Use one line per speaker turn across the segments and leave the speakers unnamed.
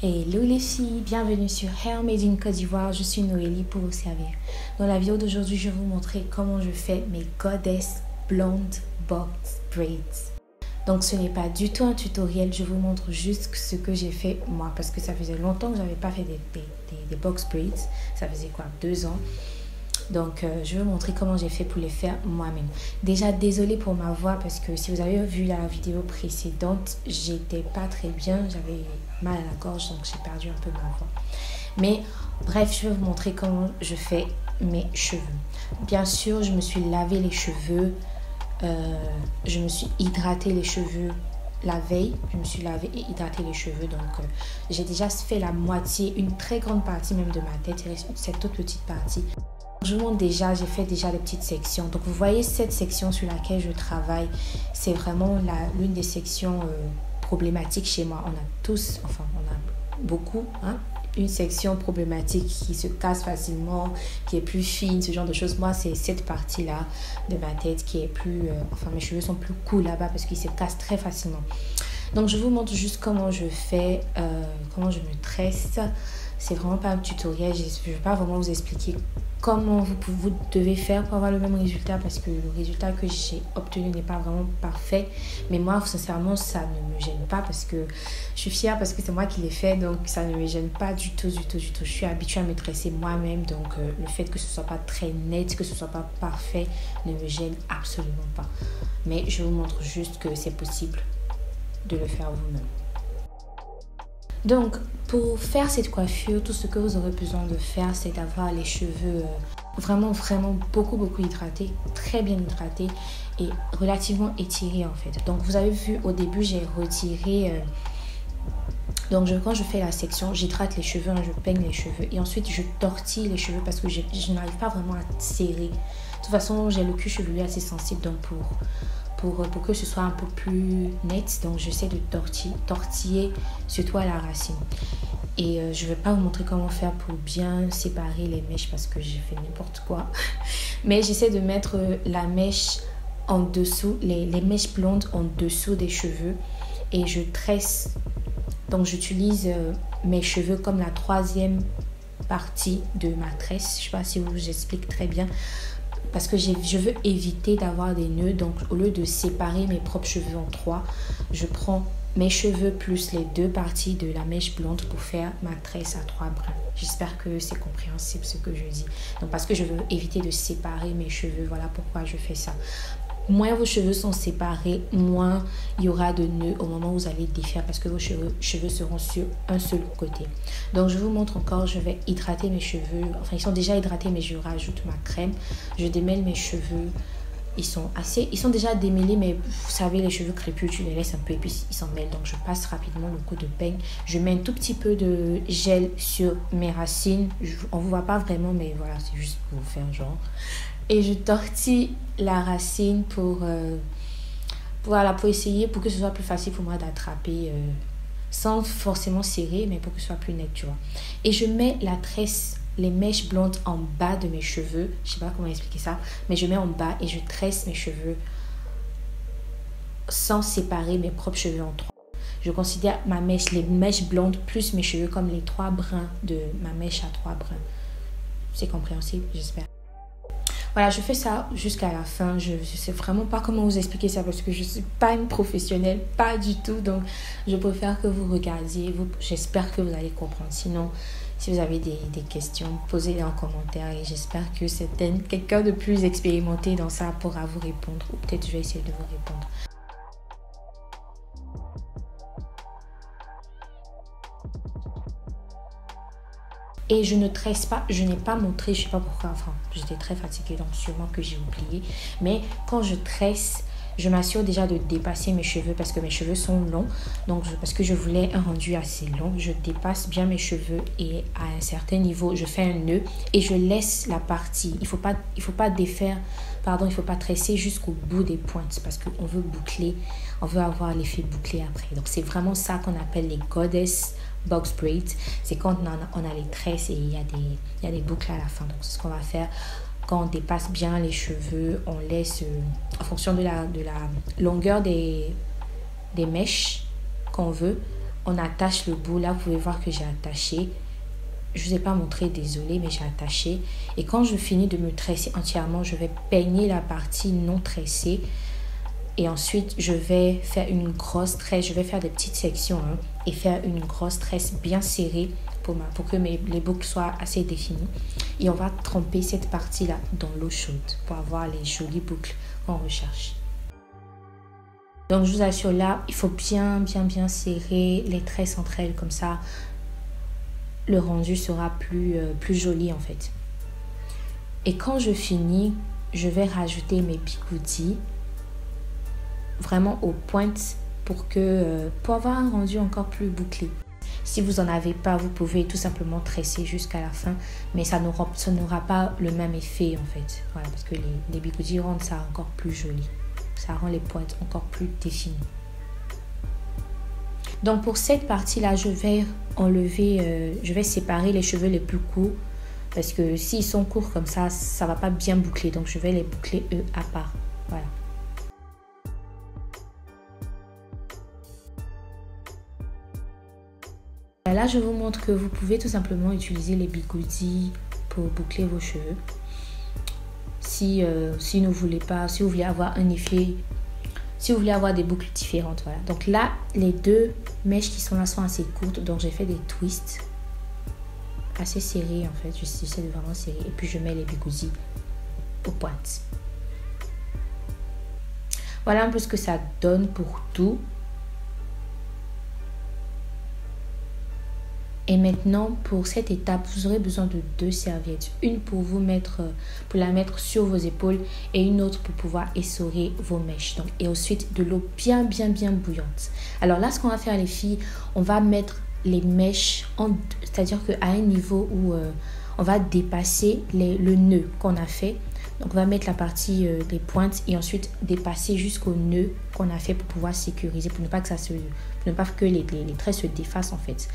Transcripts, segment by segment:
Hello les filles, bienvenue sur Hair Made in Côte d'Ivoire, je suis Noélie pour vous servir. Dans la vidéo d'aujourd'hui, je vais vous montrer comment je fais mes Goddess Blonde Box Braids. Donc ce n'est pas du tout un tutoriel, je vous montre juste ce que j'ai fait moi parce que ça faisait longtemps que je n'avais pas fait des box braids, ça faisait quoi, 2 ans. Donc je vais vous montrer comment j'ai fait pour les faire moi-même. Déjà désolée pour ma voix parce que si vous avez vu la vidéo précédente, j'étais pas très bien, j'avais mal à la gorge donc j'ai perdu un peu ma voix. Mais bref, je vais vous montrer comment je fais mes cheveux. Bien sûr, je me suis lavé les cheveux, je me suis hydraté les cheveux la veille, je me suis lavé et hydraté les cheveux. Donc j'ai déjà fait la moitié, une très grande partie même de ma tête, il reste cette toute petite partie. Je vous montre déjà, j'ai fait déjà les petites sections. Donc vous voyez cette section sur laquelle je travaille, c'est vraiment l'une des sections problématiques chez moi. On a tous, enfin on a beaucoup, une section problématique qui se casse facilement, qui est plus fine, ce genre de choses. Moi c'est cette partie-là de ma tête qui est plus, enfin mes cheveux sont plus cool là-bas parce qu'ils se cassent très facilement. Donc je vous montre juste comment je fais, comment je me tresse. C'est vraiment pas un tutoriel, je ne vais pas vraiment vous expliquer comment vous devez faire pour avoir le même résultat parce que le résultat que j'ai obtenu n'est pas vraiment parfait. Mais moi, sincèrement, ça ne me gêne pas parce que je suis fière parce que c'est moi qui l'ai fait. Donc, ça ne me gêne pas du tout. Je suis habituée à me tresser moi-même. Donc, le fait que ce soit pas très net, que ce soit pas parfait ne me gêne absolument pas. Mais je vous montre juste que c'est possible de le faire vous-même. Donc, pour faire cette coiffure, tout ce que vous aurez besoin de faire, c'est d'avoir les cheveux vraiment beaucoup hydratés, très bien hydratés et relativement étirés en fait. Donc, vous avez vu au début, j'ai retiré... Donc, quand je fais la section, j'hydrate les cheveux, je peigne les cheveux et ensuite je tortille les cheveux parce que je n'arrive pas vraiment à serrer. De toute façon, j'ai le cuir chevelu assez sensible, donc pour que ce soit un peu plus net, donc j'essaie de tortiller surtout à la racine. Et je ne vais pas vous montrer comment faire pour bien séparer les mèches parce que j'ai fait n'importe quoi. Mais j'essaie de mettre la mèche en dessous, les mèches blondes en dessous des cheveux et je tresse. Donc j'utilise mes cheveux comme la troisième partie de ma tresse. Je ne sais pas si je vous explique très bien. Parce que je veux éviter d'avoir des nœuds. Donc, au lieu de séparer mes propres cheveux en 3, je prends mes cheveux plus les 2 parties de la mèche blonde pour faire ma tresse à 3 brins. J'espère que c'est compréhensible ce que je dis. Donc, parce que je veux éviter de séparer mes cheveux. Voilà pourquoi je fais ça. Moins vos cheveux sont séparés, moins il y aura de nœuds au moment où vous allez défaire parce que vos cheveux seront sur un seul côté. Donc je vous montre encore, je vais hydrater mes cheveux. Enfin, ils sont déjà hydratés, mais je rajoute ma crème. Je démêle mes cheveux. Ils sont déjà démêlés, mais vous savez, les cheveux crépus, tu les laisses un peu et puis ils s'en mêlent. Donc je passe rapidement le coup de peigne. Je mets un tout petit peu de gel sur mes racines. On ne vous voit pas vraiment, mais voilà, c'est juste pour vous faire genre. Et je tortille la racine pour essayer, pour que ce soit plus facile pour moi d'attraper sans forcément serrer, mais pour que ce soit plus net, tu vois. Et je mets la tresse, les mèches blondes en bas de mes cheveux. Je sais pas comment expliquer ça, mais je mets en bas et je tresse mes cheveux sans séparer mes propres cheveux en 3. Je considère les mèches blondes plus mes cheveux comme les 3 brins de ma mèche à 3 brins. C'est compréhensible, j'espère. Voilà, je fais ça jusqu'à la fin. Je ne sais vraiment pas comment vous expliquer ça parce que je ne suis pas une professionnelle, pas du tout. Donc, je préfère que vous regardiez. J'espère que vous allez comprendre. Sinon, si vous avez des questions, posez-les en commentaire. Et j'espère que quelqu'un de plus expérimenté dans ça pourra vous répondre. Ou peut-être je vais essayer de vous répondre. Et je ne tresse pas, je n'ai pas montré, je ne sais pas pourquoi, enfin j'étais très fatiguée donc sûrement que j'ai oublié. Mais quand je tresse, je m'assure déjà de dépasser mes cheveux parce que mes cheveux sont longs. Donc parce que je voulais un rendu assez long, je dépasse bien mes cheveux et à un certain niveau, je fais un nœud et je laisse la partie. Il faut pas défaire, pardon, il ne faut pas tresser jusqu'au bout des pointes parce qu'on veut boucler, on veut avoir l'effet bouclé après. Donc c'est vraiment ça qu'on appelle les Goddess Box Braids. C'est quand on a les tresses et il y a des boucles à la fin. Donc c'est ce qu'on va faire. Quand on dépasse bien les cheveux, on laisse en fonction de la longueur des mèches qu'on veut, on attache le bout. Là, vous pouvez voir que j'ai attaché. Je ne vous ai pas montré, désolée, mais j'ai attaché. Et quand je finis de me tresser entièrement, je vais peigner la partie non tressée. Et ensuite, je vais faire une grosse tresse. Je vais faire des petites sections et faire une grosse tresse bien serrée pour que les boucles soient assez définies. Et on va tremper cette partie-là dans l'eau chaude pour avoir les jolies boucles qu'on recherche. Donc, je vous assure, là, il faut bien serrer les tresses entre elles. Comme ça, le rendu sera plus joli en fait. Et quand je finis, je vais rajouter mes bigoudis vraiment aux pointes pour avoir un rendu encore plus bouclé. Si vous n'en avez pas, vous pouvez tout simplement tresser jusqu'à la fin, mais ça n'aura pas le même effet en fait. Voilà, parce que les bigoudis rendent ça encore plus joli. Ça rend les pointes encore plus définies. Donc pour cette partie-là, je vais enlever, je vais séparer les cheveux les plus courts parce que s'ils sont courts comme ça, ça ne va pas bien boucler. Donc je vais les boucler eux à part. Voilà. Là, je vous montre que vous pouvez tout simplement utiliser les bigoudis pour boucler vos cheveux. Si vous voulez avoir un effet, si vous voulez avoir des boucles différentes, voilà. Donc là, les deux mèches qui sont là sont assez courtes, donc j'ai fait des twists assez serrés en fait. J'essaie de vraiment serrer et puis je mets les bigoudis aux pointes. Voilà un peu ce que ça donne pour tout. Et maintenant, pour cette étape, vous aurez besoin de 2 serviettes. Une pour la mettre sur vos épaules et une autre pour pouvoir essorer vos mèches. Donc, et ensuite, de l'eau bien bouillante. Alors là, ce qu'on va faire les filles, on va mettre les mèches, c'est-à-dire qu'à un niveau où on va dépasser le nœud qu'on a fait. Donc, on va mettre la partie des pointes et ensuite dépasser jusqu'au nœud qu'on a fait pour pouvoir sécuriser, pour ne pas que les traits se défassent en fait.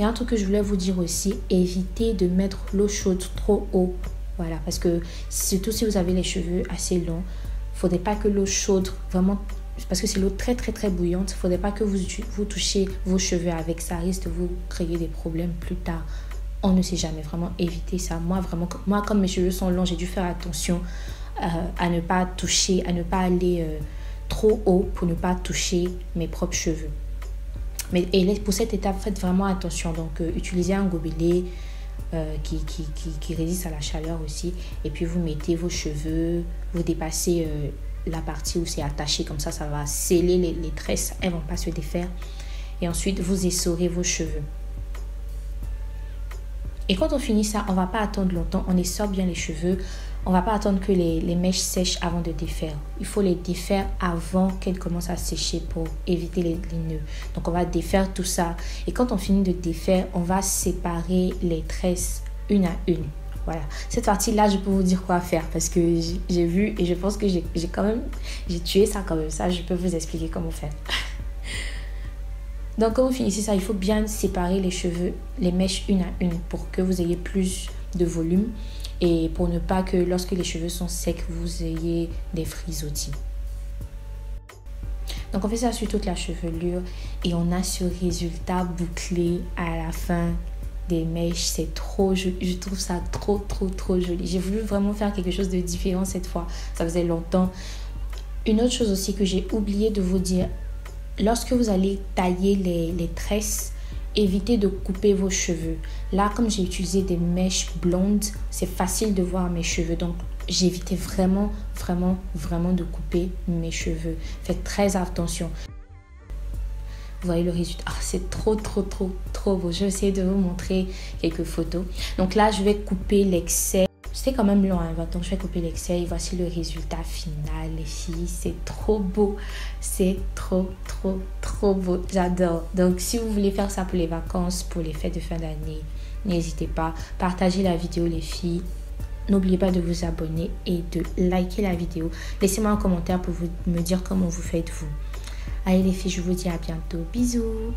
Et un truc que je voulais vous dire aussi, évitez de mettre l'eau chaude trop haut. Voilà, parce que surtout si vous avez les cheveux assez longs, il ne faudrait pas que l'eau chaude, vraiment, parce que c'est l'eau très bouillante, il ne faudrait pas que vous touchiez vos cheveux avec ça, risque de vous créer des problèmes plus tard. On ne sait jamais, vraiment évitez ça. Moi, comme mes cheveux sont longs, j'ai dû faire attention à ne pas toucher, à ne pas aller trop haut pour ne pas toucher mes propres cheveux. Et pour cette étape, faites vraiment attention. Donc, utilisez un gobelet qui résiste à la chaleur aussi. Et puis, vous mettez vos cheveux, vous dépassez la partie où c'est attaché. Comme ça va sceller les tresses. Elles ne vont pas se défaire. Et ensuite, vous essorez vos cheveux. Et quand on finit ça, on ne va pas attendre longtemps. On essore bien les cheveux. On ne va pas attendre que les mèches sèchent avant de défaire. Il faut les défaire avant qu'elles commencent à sécher pour éviter les nœuds. Donc, on va défaire tout ça. Et quand on finit de défaire, on va séparer les tresses une à une. Voilà. Cette partie-là, je peux vous dire quoi faire parce que j'ai vu et je pense que j'ai tué ça quand même. Ça, je peux vous expliquer comment faire. Donc, quand vous finissez ça, il faut bien séparer les cheveux, les mèches une à une pour que vous ayez plus de volume. Et pour ne pas que lorsque les cheveux sont secs, vous ayez des frisottis. Donc on fait ça sur toute la chevelure et on a ce résultat bouclé à la fin des mèches. C'est trop joli. Je trouve ça trop joli. J'ai voulu vraiment faire quelque chose de différent cette fois. Ça faisait longtemps. Une autre chose aussi que j'ai oublié de vous dire. Lorsque vous allez tailler les tresses, évitez de couper vos cheveux. Là, comme j'ai utilisé des mèches blondes, c'est facile de voir mes cheveux. Donc, j'évitais vraiment de couper mes cheveux. Faites très attention. Vous voyez le résultat. Ah, c'est trop beau. Je vais essayer de vous montrer quelques photos. Donc là, je vais couper l'excès. C'était quand même long, hein, donc je vais couper l'excès et voici le résultat final, les filles. C'est trop beau, c'est trop beau, j'adore. Donc si vous voulez faire ça pour les vacances, pour les fêtes de fin d'année, n'hésitez pas, partagez la vidéo les filles. N'oubliez pas de vous abonner et de liker la vidéo. Laissez-moi un commentaire pour me dire comment vous faites vous. Allez les filles, je vous dis à bientôt, bisous.